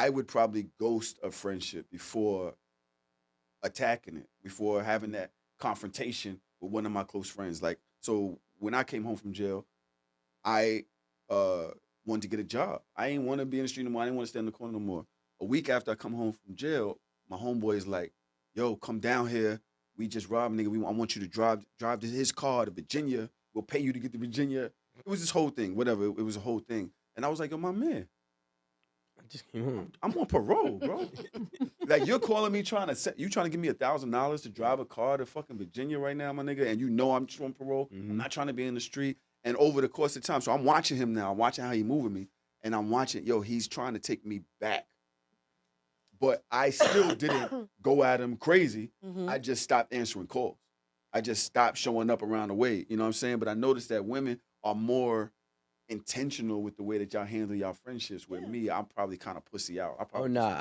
I would probably ghost a friendship before attacking it, before having that confrontation with one of my close friends. Like, so when I came home from jail, I wanted to get a job. I ain't want to be in the street no more. I didn't want to stay in the corner no more. A week after I come home from jail, my homeboy is like, "Yo, come down here. We just robbed a nigga. I want you to drive his car to Virginia. We'll pay you to get to Virginia." It was this whole thing. Whatever. It was a whole thing. And I was like, "Yo, my man, I just came home. I'm on parole, bro. Like, you're calling me trying to give me $1,000 to drive a car to fucking Virginia right now, my nigga, and you know I'm just on parole. I'm not trying to be in the street." And over the course of time, so I'm watching him now. I'm watching how he moving me, and I'm watching, yo, he's trying to take me back. But I still didn't go at him crazy. I just stopped answering calls. I just stopped showing up around the way. You know what I'm saying? But I noticed that women are more intentional with the way that y'all handle y'all friendships. With me, I'm probably kind of pussy out. Oh nah,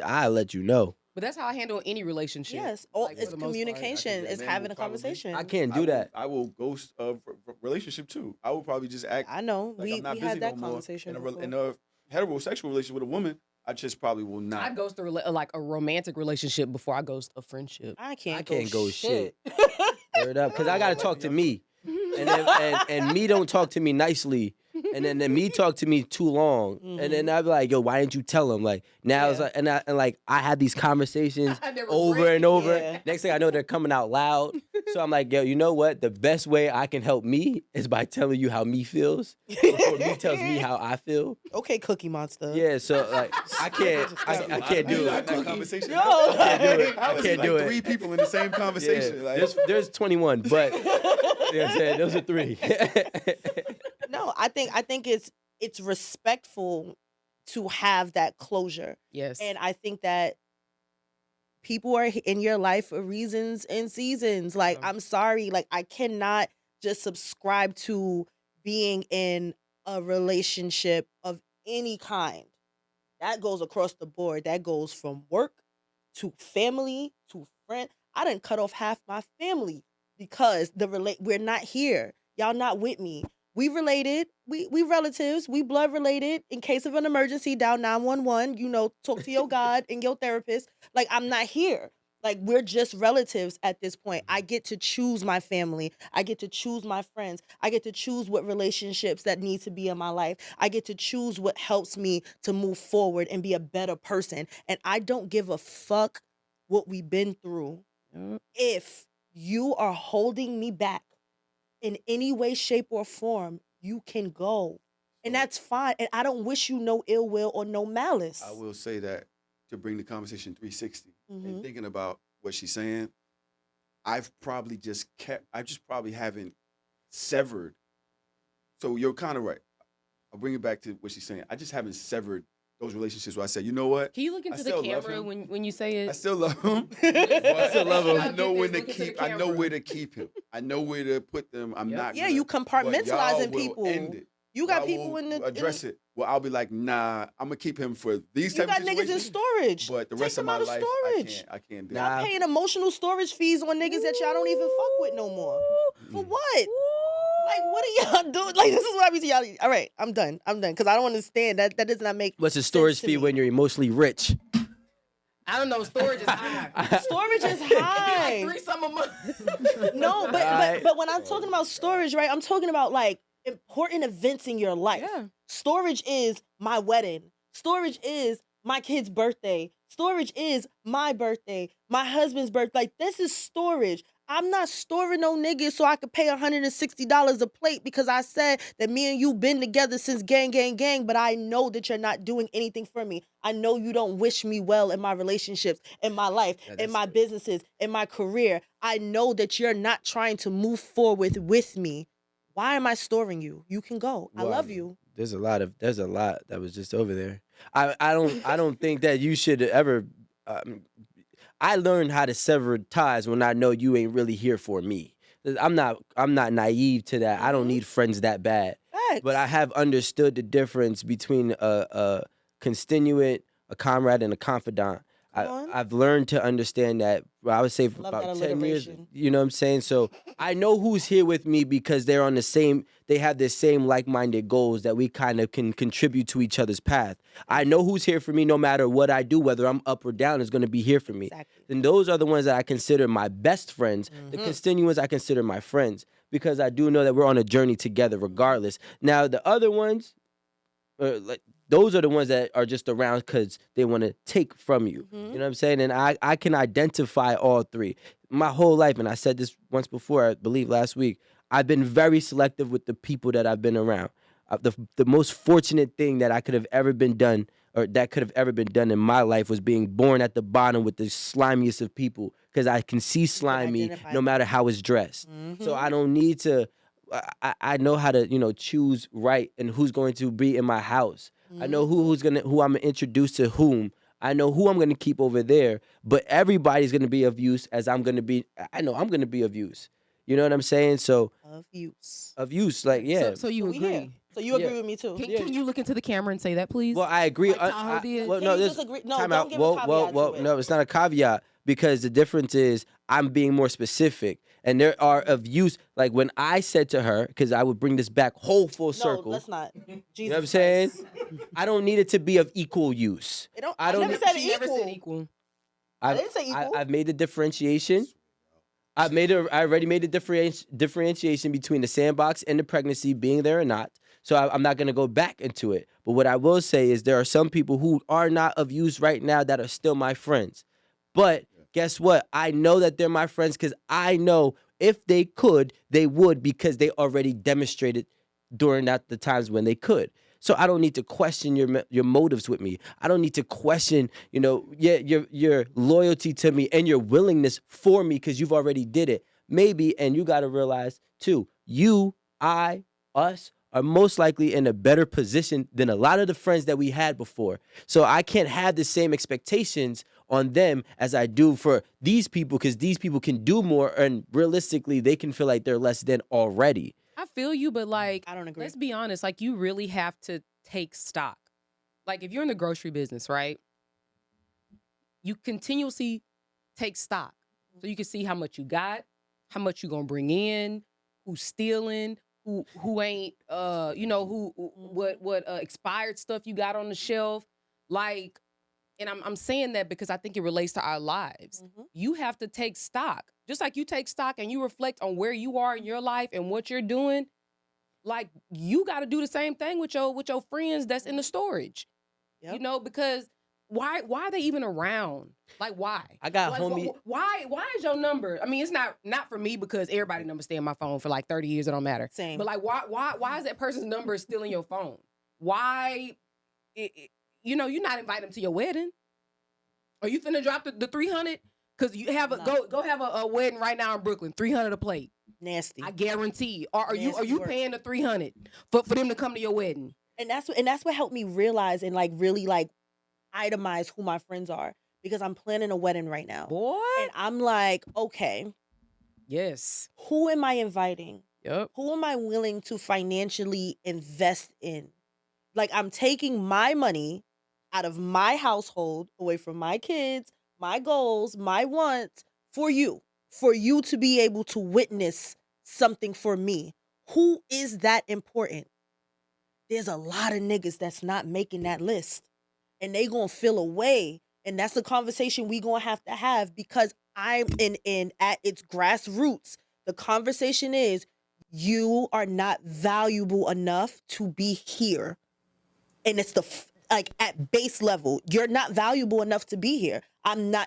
I'll let you know. But that's how I handle any relationship. Yes, like, it's communication. It's having a conversation. I can't do that. I will ghost a relationship too. I will probably just act. I know. Like we I'm not we busy had that no more. conversation. In a heterosexual relationship with a woman, I just probably will not. I'd ghost like a romantic relationship before I ghost a friendship. I can't go shit. Word up, because I gotta talk to me, and me don't talk to me nicely. And then me talk to me too long, and then I'd be like, "Yo, why didn't you tell him?" Like now it's like, and I had these conversations over and over. Yeah. Next thing I know, they're coming out loud. So I'm like, "Yo, you know what? The best way I can help me is by telling you how me feels before me tells me how I feel." Okay, Cookie Monster. Yeah, so like I can't do That it. conversation. I can't do it. 3 people in the same conversation. Yeah, Like, there's 21, but you know what I'm saying? Those are 3. No, I think it's respectful to have that closure. Yes. And I think that people are in your life for reasons and seasons. Like, I'm sorry, like I cannot just subscribe to being in a relationship of any kind. That goes across the board. That goes from work to family to friend. I done cut off half my family because we're not here. Y'all not with me. We related. We relatives. We blood related. In case of an emergency, dial 911. You know, talk to your God and your therapist. Like, I'm not here. Like, we're just relatives at this point. I get to choose my family. I get to choose my friends. I get to choose what relationships that need to be in my life. I get to choose what helps me to move forward and be a better person. And I don't give a fuck what we've been through. If you are holding me back in any way, shape, or form, you can go. And that's fine. And I don't wish you no ill will or no malice. I will say that to bring the conversation 360 and thinking about what she's saying, I just probably haven't severed. So you're kind of right. I'll bring it back to what she's saying. I just haven't severed those relationships where I said, you know what? Can you look into the camera when you say it? I still love him. I still love him. I know when to Look into the keep. I know camera. where to keep him. I know where to put them. I'm not. Yeah, you but compartmentalizing y'all will people. End it. You got Y'all people will in the address it. Well, I'll be like, nah, I'm gonna keep him for these You type got of niggas in situations. storage. But the Take rest of them my out of life, storage. I can't do Nah. it. I'm paying emotional storage fees on niggas that y'all don't even fuck with no more. For what? Like, what are y'all doing? Like, this is what I be to y'all. All right, I'm done. Because I don't understand. That does not make What's the storage sense to fee me. when you're emotionally rich? I don't know. Storage is high. Storage is Like high. 3 some a month. No, Right. but when I'm talking about storage, right, I'm talking about like important events in your life. Yeah. Storage is my wedding. Storage is my kid's birthday. Storage is my birthday, my husband's birthday. Like, this is storage. I'm not storing no niggas so I could pay $160 a plate because I said that me and you been together since gang, but I know that you're not doing anything for me. I know you don't wish me well in my relationships, in my life, in my businesses, in my career. I know that you're not trying to move forward with me. Why am I storing you? You can go. I love you. There's a lot that was just over there. I don't think that you should ever. I learned how to sever ties when I know you ain't really here for me. I'm not naive to that. I don't need friends that bad. Facts. But I have understood the difference between a constituent, a comrade, and a confidant. I've learned to understand that. Well, I would say for Love about that 10 years. alliteration. You know what I'm saying? So I know who's here with me because they're on the same. They have the same like-minded goals that we kind of can contribute to each other's path. I know who's here for me no matter what I do, whether I'm up or down, is going to be here for me. Exactly. And those are the ones that I consider my best friends. The constituents I consider my friends because I do know that we're on a journey together regardless. Now, the other ones, those are the ones that are just around because they want to take from you. You know what I'm saying? And I can identify all three. My whole life, and I said this once before, I believe last week, I've been very selective with the people that I've been around. The most fortunate thing that I could have ever been done, or that could have ever been done in my life, was being born at the bottom with the slimiest of people because I can see slimy identify no matter how it's dressed. So I don't need to. I know how to choose right and who's going to be in my house. I know who I'm gonna introduce to whom. I know who I'm gonna keep over there. But everybody's gonna be of use as I'm gonna be. I know I'm gonna be of use. You know what I'm saying? So Of use. like yeah. So you So we here. agree? So you agree with me too? Can you look into the camera and say that, please? Well, I agree. Like Tahoe did? Well, Can no, you this just agree? No, time don't out. give a caveat to it. No, it's not a caveat because the difference is I'm being more specific, and there are of use. Like when I said to her, because I would bring this back full No, circle. let's not. Jesus You know what I'm saying? I don't need it to be of equal use. I never said She never equal. said equal. I didn't say equal. I've made the differentiation. I already made the differentiation between the sandbox and the pregnancy being there or not. So I'm not gonna go back into it. But what I will say is there are some people who are not of use right now that are still my friends. But guess what? I know that they're my friends because I know if they could, they would because they already demonstrated during the times when they could. So I don't need to question your motives with me. I don't need to question, your loyalty to me and your willingness for me because you've already did it. Maybe, and you got to realize too, you, I, us are most likely in a better position than a lot of the friends that we had before. So I can't have the same expectations on them as I do for these people because these people can do more and realistically they can feel like they're less than already. I feel you, but like, I don't agree. let's be honest. Like, you really have to take stock. Like, if you're in the grocery business, right? You continuously take stock. So you can see how much you got, how much you're going to bring in, who's stealing, who ain't, what expired stuff you got on the shelf. Like, and I'm saying that because I think it relates to our lives. You have to take stock. Just like you take stock and you reflect on where you are in your life and what you're doing, like you got to do the same thing with your friends that's in the storage. Yep. Because why are they even around? Like why? I got like, homie. Why is your number? I mean, it's not for me because everybody's number stay in my phone for like 30 years. It don't matter. Same. But like why is that person's number still in your phone? Why? You're not inviting them to your wedding. Are you finna drop the 300? Because you have go have a wedding right now in Brooklyn, 300 a plate. Nasty. I guarantee. Are you work. paying the 300 for them to come to your wedding? And that's what helped me realize and like really like itemize who my friends are because I'm planning a wedding right now. Boy. And I'm like, okay, Yes. who am I inviting? Yep. Who am I willing to financially invest in? Like I'm taking my money out of my household, away from my kids, my goals, my wants, for you to be able to witness something for me. Who is that important? There's a lot of niggas that's not making that list. And they gonna feel away. And that's a conversation we gonna have because I'm in at its grassroots. The conversation is you are not valuable enough to be here. And it's like at base level, you're not valuable enough to be here.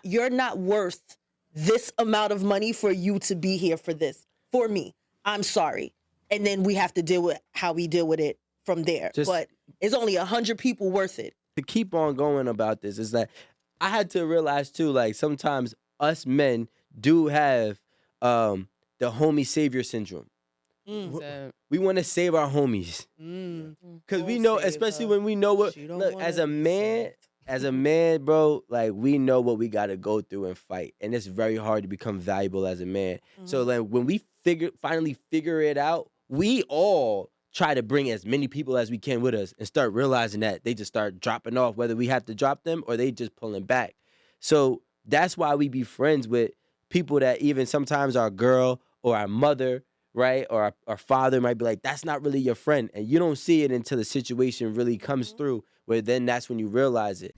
You're not worth this amount of money for you to be here for me. I'm sorry. And then we have to deal with how we deal with it from there. But it's only 100 people worth it. To keep on going about this is that I had to realize too, like sometimes us men do have the homie savior syndrome. We want to save our homies because we know, especially when we know what. Look, as a man, bro, like we know what we got to go through and fight, and it's very hard to become valuable as a man. So like when we finally figure it out, we all try to bring as many people as we can with us and start realizing that they just start dropping off, whether we have to drop them or they just pulling back. So that's why we be friends with people that even sometimes our girl or our mother, right, or our father might be like, that's not really your friend. And you don't see it until the situation really comes through, where then that's when you realize it.